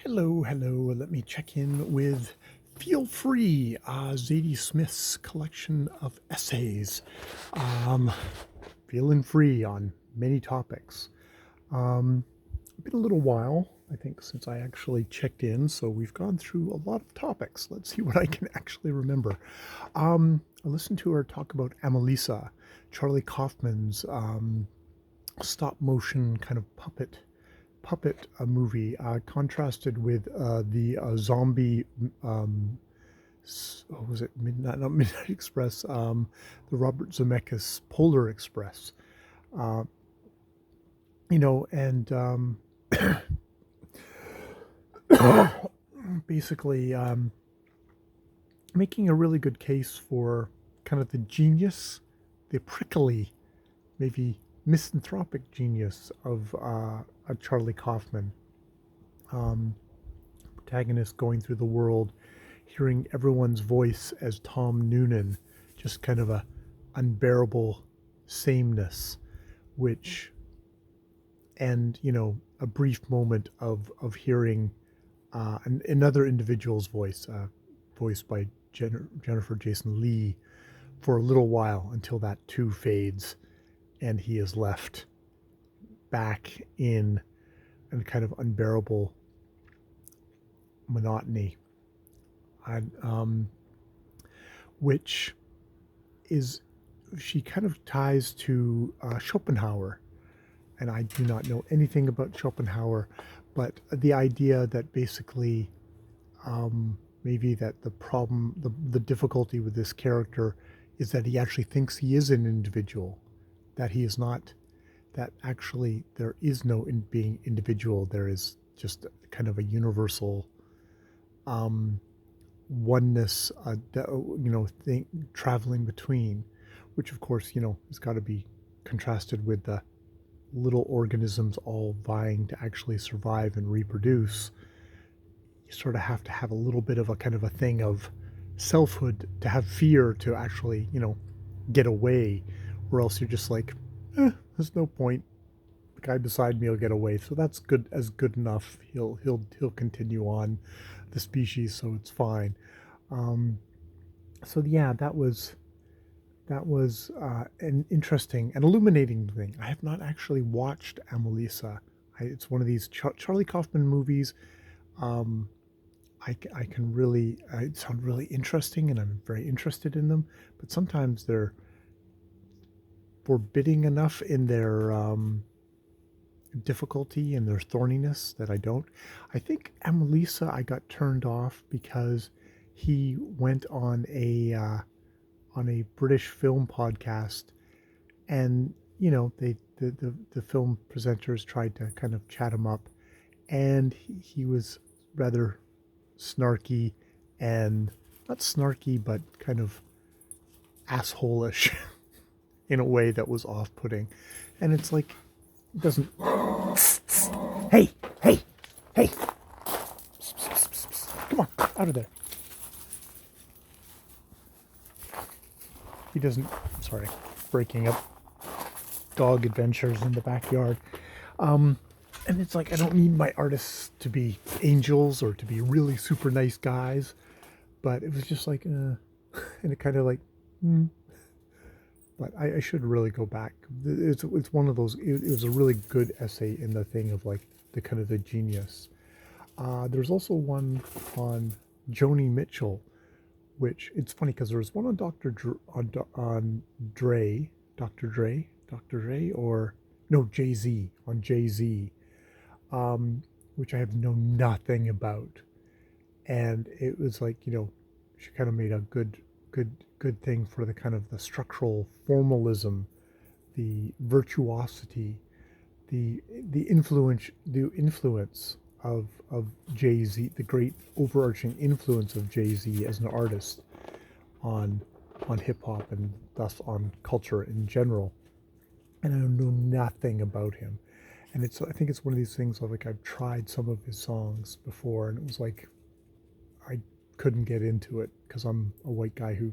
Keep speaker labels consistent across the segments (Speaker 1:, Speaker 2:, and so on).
Speaker 1: Hello, hello. Let me check in with Feel Free, Zadie Smith's collection of essays. Um, Feeling free on many topics. Been a little while, I think, since I actually checked in, so we've gone through a lot of topics. Let's see what I can actually remember. I listened to her talk about Amelisa, Charlie Kaufman's stop motion kind of puppet movie, contrasted with the zombie. What was it? Midnight, not Midnight Express. The Robert Zemeckis Polar Express. Uh, and basically making a really good case for kind of the genius, the prickly, maybe misanthropic genius of Charlie Kaufman. Protagonist going through the world, hearing everyone's voice as Tom Noonan, just kind of a unbearable sameness, which, and a brief moment of hearing another individual's voice, voiced by Jennifer Jason Leigh, for a little while until that too fades, and he is left back in a kind of unbearable monotony, and, which is, she kind of ties to Schopenhauer. And I do not know anything about Schopenhauer, but the idea that basically maybe that the problem, the difficulty with this character is that he actually thinks he is an individual, that he is not, that actually there is no being individual. There is just kind of a universal oneness, thing traveling between, which of course, has got to be contrasted with the little organisms all vying to actually survive and reproduce. You sort of have to have a little bit of a kind of a thing of selfhood to have fear to actually, get away, or else you're just like, there's no point. The guy beside me will get away, so that's good enough. He'll continue on the species, so it's fine. So yeah, that was an interesting and illuminating thing. I have not actually watched Amelisa. It's one of these Charlie Kaufman movies. I can really, it sound really interesting, and I'm very interested in them. But sometimes they're forbidding enough in their difficulty and their thorniness that I don't. I think Amelisa, I got turned off because he went on a British film podcast, and the film presenters tried to kind of chat him up, and he was rather snarky, and not snarky but kind of asshole-ish in a way that was off-putting. And it's like, it doesn't. Hey, hey, hey, come on, out of there. He doesn't, sorry, breaking up dog adventures in the backyard. And it's like, I don't need my artists to be angels or to be really super nice guys, but it was just like, and it kind of like, but I should really go back. It's one of those, it was a really good essay in the thing of like the kind of the genius. There's also one on Joni Mitchell, which it's funny because there was one on on Dr. Dre, or no, Jay-Z, on Jay-Z, which I have known nothing about. And it was like, she kind of made a good thing for the kind of the structural formalism, the virtuosity, the influence of Jay-Z, the great overarching influence of Jay-Z as an artist on hip hop and thus on culture in general. And I know nothing about him. And I think it's one of these things of like, I've tried some of his songs before, and it was like I couldn't get into it because I'm a white guy who,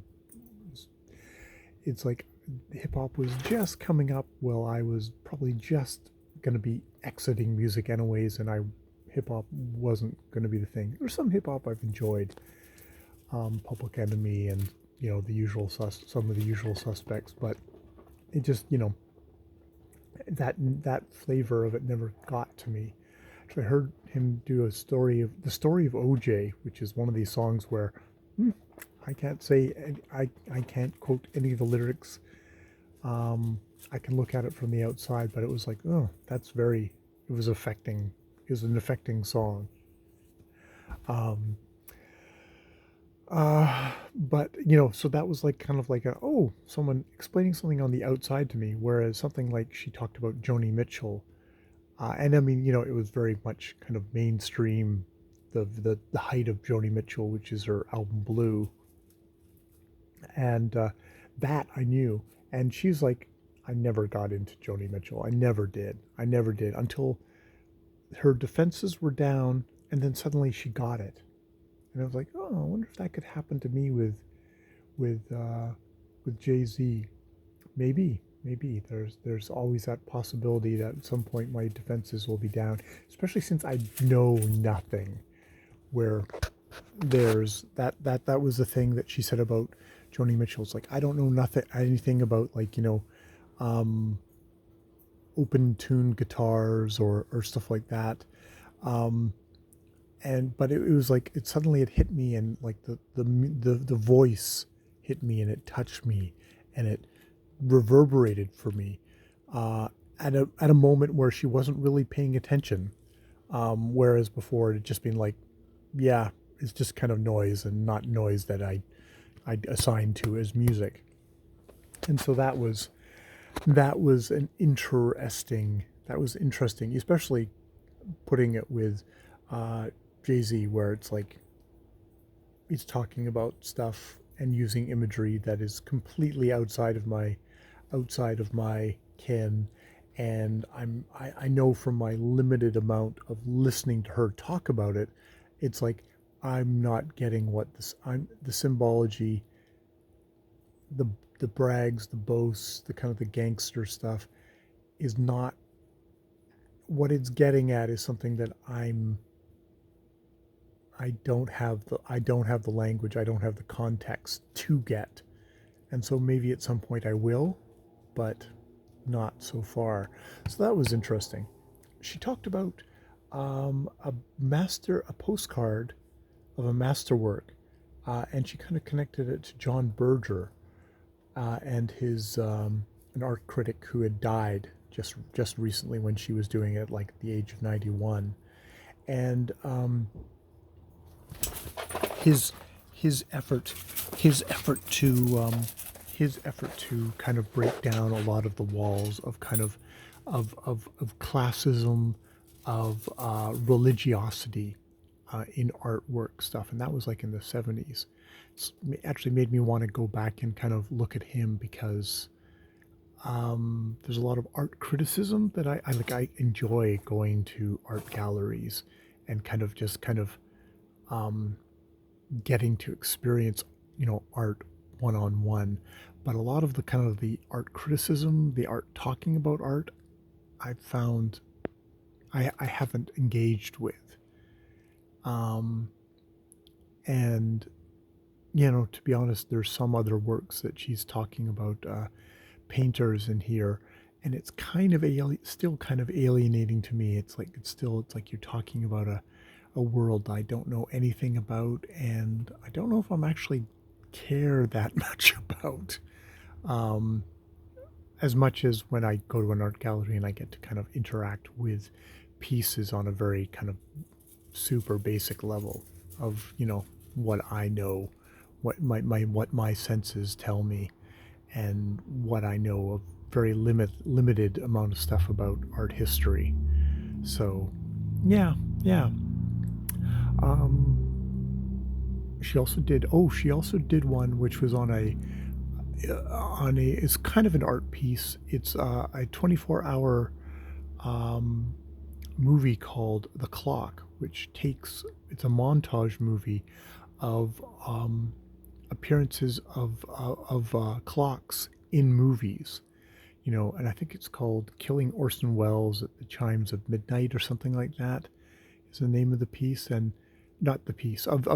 Speaker 1: it's like hip hop was just coming up while I was probably just going to be exiting music anyways, and hip hop wasn't going to be the thing. There's some hip hop I've enjoyed, Public Enemy and the usual some of the usual suspects, but it just that flavor of it never got to me. Actually, I heard him do the story of OJ, which is one of these songs where I can't say I can't quote any of the lyrics. I can look at it from the outside, but it was like, oh, it was affecting. It was an affecting song. Um, but so that was like kind of like someone explaining something on the outside to me, whereas something like she talked about Joni Mitchell, and I mean, it was very much kind of mainstream, the height of Joni Mitchell, which is her album Blue, and that I knew, and she's like, I never got into Joni Mitchell. I never did until her defenses were down, and then suddenly she got it, and I was like, oh, I wonder if that could happen to me with with Jay Z. Maybe there's always that possibility that at some point my defenses will be down, especially since I know nothing. Where there's that was the thing that she said about Joni Mitchell's like, I don't know anything about like um, open tuned guitars or stuff like that. Um, and but it was like it hit me, and like the voice hit me, and it touched me, and it reverberated for me at a moment where she wasn't really paying attention. Whereas before it had just been like, yeah, it's just kind of noise and not noise that I assigned to as music. And so that was interesting, especially putting it with uh, Jay Z, where it's like he's talking about stuff and using imagery that is completely outside of my ken, and I know from my limited amount of listening to her talk about it, it's like I'm not getting the symbology, the the brags, the boasts, the kind of the gangster stuff is not what it's getting at. Is something that I don't have the language, I don't have the context to get. And so maybe at some point I will, but not so far. So that was interesting. She talked about a postcard of a masterwork, and she kind of connected it to John Berger, and his an art critic who had died just recently when she was doing it, like at the age of 91, and his his effort his effort to kind of break down a lot of the walls of kind of classism, of religiosity in artwork stuff, and that was like in the 70s. It's actually made me want to go back and kind of look at him, because there's a lot of art criticism that I like. I enjoy going to art galleries and kind of um, getting to experience art one on one. But a lot of the kind of the art criticism, the art talking about art, I've found I haven't engaged with. Um, and to be honest, there's some other works that she's talking about, painters in here, and it's kind of still kind of alienating to me. It's like you're talking about a world I don't know anything about, and I don't know if I'm actually care that much about. Um, as much as when I go to an art gallery and I get to kind of interact with pieces on a very kind of super basic level of what I know, what my senses tell me, and what I know of very limited amount of stuff about art history. So yeah. She also did one which was on a it's kind of an art piece. It's a 24-hour um, movie called The Clock, which it's a montage movie of appearances of clocks in movies. And I think it's called Killing Orson Welles at the Chimes of Midnight or something like that. is the name of the piece, and not the piece of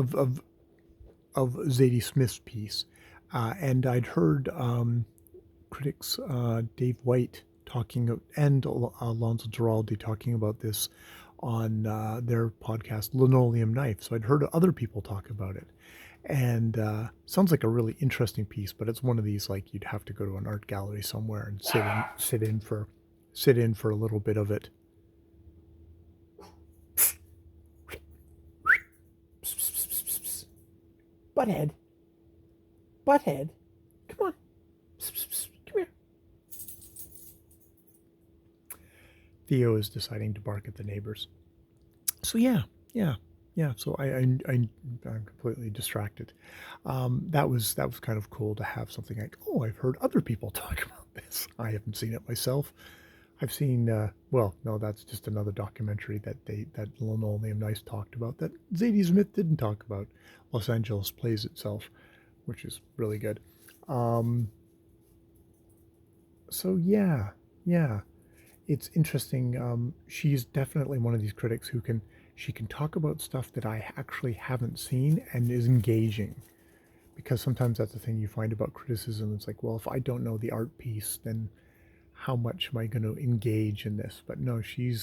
Speaker 1: Zadie Smith's piece. And I'd heard critics Dave White talking and Alonzo Giraldi talking about this on their podcast Linoleum Knife. So I'd heard other people talk about it, and sounds like a really interesting piece. But it's one of these like you'd have to go to an art gallery somewhere and sit in for a little bit of it. Butthead. Butthead. Come on. Come here. Theo is deciding to bark at the neighbors. So yeah. So I'm completely distracted. That was kind of cool to have something like, oh, I've heard other people talk about this. I haven't seen it myself. I've seen, well, no, that's just another documentary that Linoleum Knife talked about that Zadie Smith didn't talk about. Los Angeles Plays Itself, which is really good. So yeah, it's interesting. She's definitely one of these critics who can talk about stuff that I actually haven't seen and is engaging. Because sometimes that's the thing you find about criticism. It's like, well, if I don't know the art piece, then how much am I going to engage in this? But no, she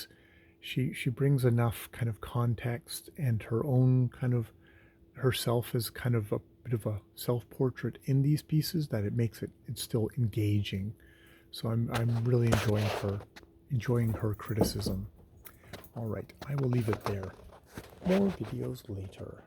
Speaker 1: brings enough kind of context and her own kind of herself as kind of a bit of a self-portrait in these pieces that it makes it's still engaging. So I'm really enjoying her criticism. All right, I will leave it there. More videos later.